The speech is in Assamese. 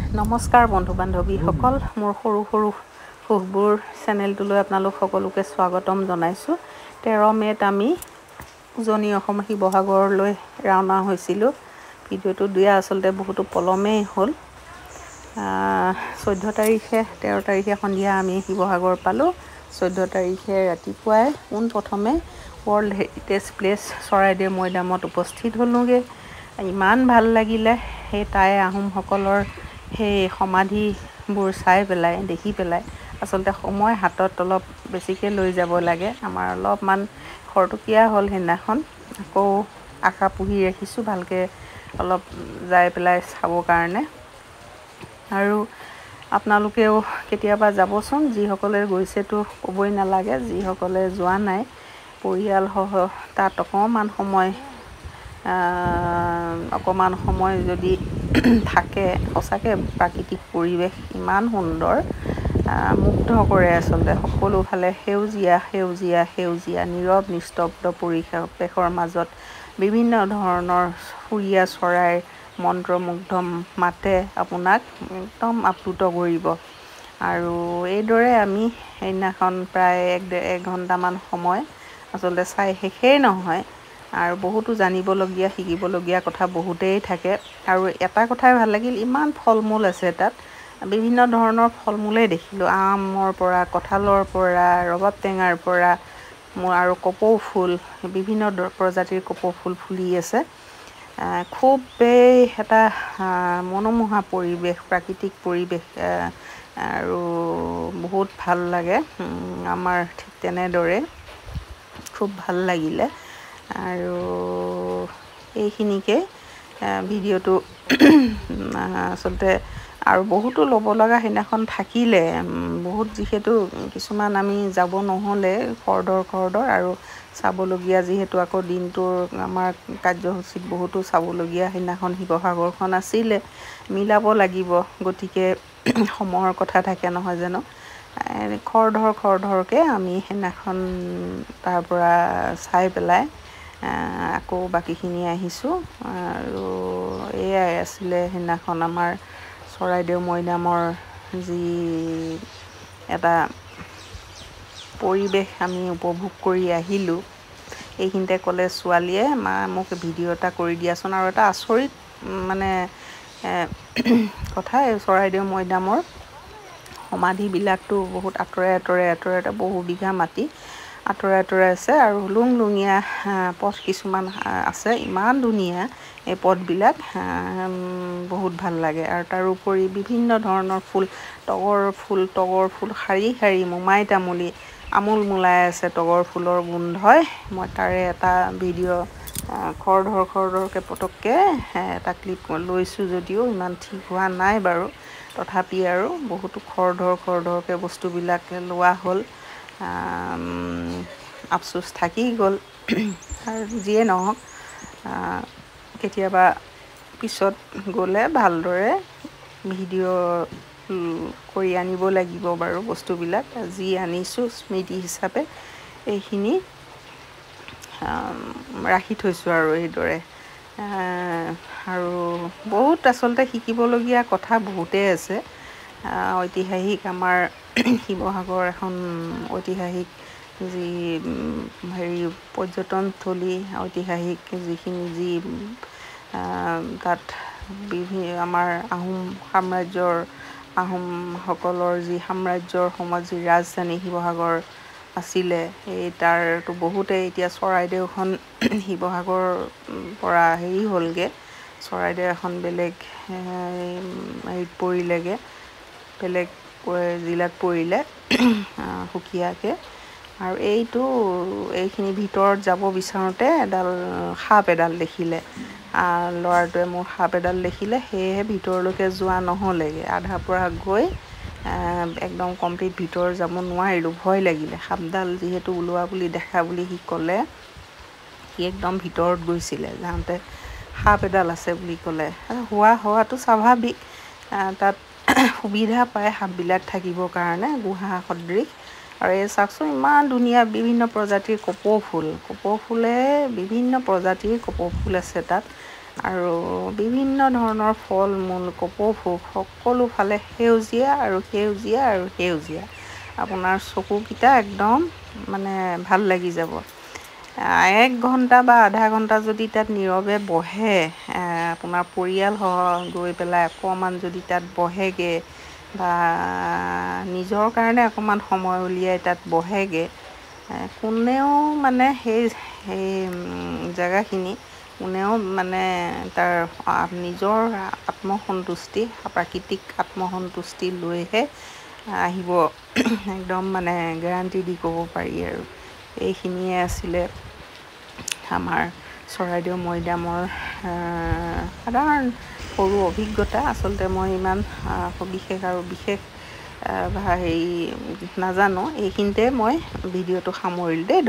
নমস্কাৰ বন্ধু বান্ধৱীসকল, মোৰ সৰু সৰু সুখবোৰ চেনেলটোলৈ আপোনালোক সকলোকে স্বাগতম জনাইছোঁ। 13 মে'ত আমি উজনি অসম শিৱসাগৰলৈ ৰাওনা হৈছিলোঁ। ভিডিঅ'টো দিয়া আচলতে বহুতো পলমেই হ'ল। 13 তাৰিখে সন্ধিয়া আমি শিৱসাগৰ পালোঁ। 14 তাৰিখে ৰাতিপুৱাই পোনপ্ৰথমে ৱৰ্ল্ড হেৰিটেজ প্লেচ চৰাইদেউ মৈদামত উপস্থিত হ'লোঁগৈ। ইমান ভাল লাগিলে সেই আহোমসকলৰ সেই সমাধিবোৰ দেখি পেলাই আচলতে সময় হাতত অলপ বেছিকৈ লৈ যাব লাগে। আমাৰ অলপমান খৰতকীয়া হ'ল সেইদিনাখন। আকৌ আশা পুহি ৰাখিছোঁ ভালকৈ অলপ যাই পেলাই চাবৰ কাৰণে। আৰু আপোনালোকেও কেতিয়াবা যাবচোন, যিসকলে গৈছেতো ক'বই নালাগে, যিসকলে যোৱা নাই পৰিয়ালসহ তাত অকণমান সময় যদি থাকে, সঁচাকৈ প্ৰাকৃতিক পৰিৱেশ ইমান সুন্দৰ, মুগ্ধ কৰে আচলতে। সকলোফালে সেউজীয়া নীৰৱ নিস্তব্ধ পৰিৱেশৰ মাজত বিভিন্ন ধৰণৰ সুৰীয়া চৰাইৰ মন্ত্ৰমুগ্ধ মাতে আপোনাক একদম আপ্লুত কৰিব। আৰু এইদৰে আমি সেইদিনাখন প্ৰায় 1 ঘণ্টামান সময় আচলতে চাই শেষেই নহয়। আৰু বহুতো জানিবলগীয়া শিকিবলগীয়া কথা বহুতেই থাকে। আৰু এটা কথাই ভাল লাগিল, ইমান ফল মূল আছে তাত, বিভিন্ন ধৰণৰ ফল মূলেই দেখিলোঁ। আমৰ পৰা, কঁঠালৰ পৰা, ৰবাব টেঙাৰ পৰা আৰু কপৌ ফুল, বিভিন্ন প্ৰজাতিৰ কপৌ ফুল ফুলি আছে। খুবেই এটা মনোমোহা পৰিৱেশ, প্ৰাকৃতিক পৰিৱেশ, আৰু বহুত ভাল লাগে। আমাৰ ঠিক তেনেদৰে খুব ভাল লাগিলে। আৰু এইখিনিকে ভিডিঅ'টো আচলতে আৰু বহুতো ল'ব লগা সেইদিনাখন থাকিলে, যিহেতু কিছুমান আমি যাব নহ'লে খৰধৰ আৰু চাবলগীয়া, যিহেতু আকৌ দিনটোৰ আমাৰ কাৰ্যসূচীত বহুতো চাবলগীয়া সেইদিনাখন শিৱসাগৰখন আছিলে, মিলাব লাগিব। গতিকে সময়ৰ কথা থাকে নহয় জানো। খৰধৰকৈ আমি সেইদিনাখন তাৰ পৰা চাই পেলাই আকৌ বাকীখিনি আহিছোঁ। আৰু এয়াই আছিলে সেইদিনাখন আমাৰ চৰাইদেউ মৈদামৰ যি এটা পৰিৱেশ আমি উপভোগ কৰি আহিলোঁ। এইখিনিতে ক'লে ছোৱালীয়ে, মা মোক ভিডিঅ' এটা কৰি দিয়াচোন। আৰু এটা আচৰিত কথা, চৰাইদেউ মৈদামৰ সমাধিবিলাকতো বহুত আঁতৰে বহু বিঘা মাটি আঁতৰে আছে। আৰু লুঙলুঙীয়া পথ কিছুমান আছে, ইমান ধুনীয়া এই পথবিলাক, বহুত ভাল লাগে। আৰু তাৰোপৰি বিভিন্ন ধৰণৰ ফুল, তগৰ ফুল শাৰী মোমাই তামুলী আমোলমোলাই আছে তগৰ ফুলৰ গোন্ধই। মই তাৰে এটা ভিডিঅ' খৰধৰকৈ পটককৈ এটা ক্লিপ লৈছোঁ, যদিও ইমান ঠিক হোৱা নাই বাৰু। তথাপি আৰু বহুতো খৰধৰকৈ বস্তুবিলাক লোৱা হ'ল। আফচোচ থাকি গ'ল। আৰু যিয়ে নহওক, কেতিয়াবা পিছত গ'লে ভালদৰে ভিডিঅ' কৰি আনিব লাগিব বাৰু বস্তুবিলাক। যি আনিছোঁ স্মৃতি হিচাপে এইখিনি ৰাখি থৈছোঁ আৰু এইদৰে। আৰু বহুত আচলতে শিকিবলগীয়া কথা বহুতেই আছে। ঐতিহাসিক আমাৰ শিৱসাগৰ এখন ঐতিহাসিক যি পৰ্যটনস্থলী, ঐতিহাসিক যিখিনি তাত আমাৰ আহোমসকলৰ যি সাম্ৰাজ্যৰ সময়ত যি ৰাজধানী শিৱসাগৰ আছিলে, তাৰতো বহুতেই এতিয়া চৰাইদেউখন শিৱসাগৰৰ পৰা হ'লগৈ। চৰাইদেউ এখন বেলেগ হেৰিত পৰিলেগৈ, বেলেগ জিলাত পৰিলে সুকীয়াকৈ। আৰু এইখিনি ভিতৰত যাব বিচাৰোঁতে সাপ এডাল দেখিলে ল'ৰাটোৱে, মোৰ সাপ এডাল দেখিলে, সেয়েহে ভিতৰলৈকে যোৱা নহ'লেগৈ। আধাৰ পৰা গৈ একদম কমপ্লিট ভিতৰ যাব নোৱাৰিলোঁ, ভয় লাগিলে। সাপডাল যিহেতু ওলোৱা বুলি দেখা বুলি সি ক'লে, সি একদম ভিতৰত গৈছিলে। যাওঁতে সাপ এডাল আছে বুলি ক'লে। হোৱাটো স্বাভাৱিক, তাত সুবিধা পায় সাপবিলাক থাকিবৰ কাৰণে, গুহা সদৃশ। আৰু এই চাওকচোন, ইমান ধুনীয়া বিভিন্ন প্ৰজাতিৰ কপৌ ফুলে, বিভিন্ন প্ৰজাতিৰ কপৌ ফুল আছে তাত। আৰু বিভিন্ন ধৰণৰ ফল মূল কপৌফুল সকলো ফালে সেউজীয়া আৰু সেউজীয়া আৰু সেউজীয়া। আপোনাৰ চকুকেইটা একদম মানে ভাল লাগি যাব। 1 ঘণ্টা বা আধা ঘণ্টা যদি তাত নীৰৱে বহে, আপোনাৰ পৰিয়ালসহ গৈ পেলাই অকণমান যদি তাত বহেগৈ বা নিজৰ কাৰণে অকণমান সময় উলিয়াই তাত বহেগৈ, কোনেও মানে সেই জেগাখিনি কোনেও মানে তাৰ নিজৰ আত্মসন্তুষ্টি, প্ৰাকৃতিক আত্মসন্তুষ্টি লৈহে আহিব, একদম মানে গেৰাণ্টি দি ক'ব পাৰি আৰু। এইখিনিয়ে আছিলে আমাৰ চৰাইদেউ মৈদামৰ সাধাৰণ সৰু অভিজ্ঞতা। আচলতে মই ইমান সবিশেষ আৰু বিশেষ হেৰি নাজানো। এইখিনিতে মই ভিডিঅ'টো সামৰিলোঁ দেই।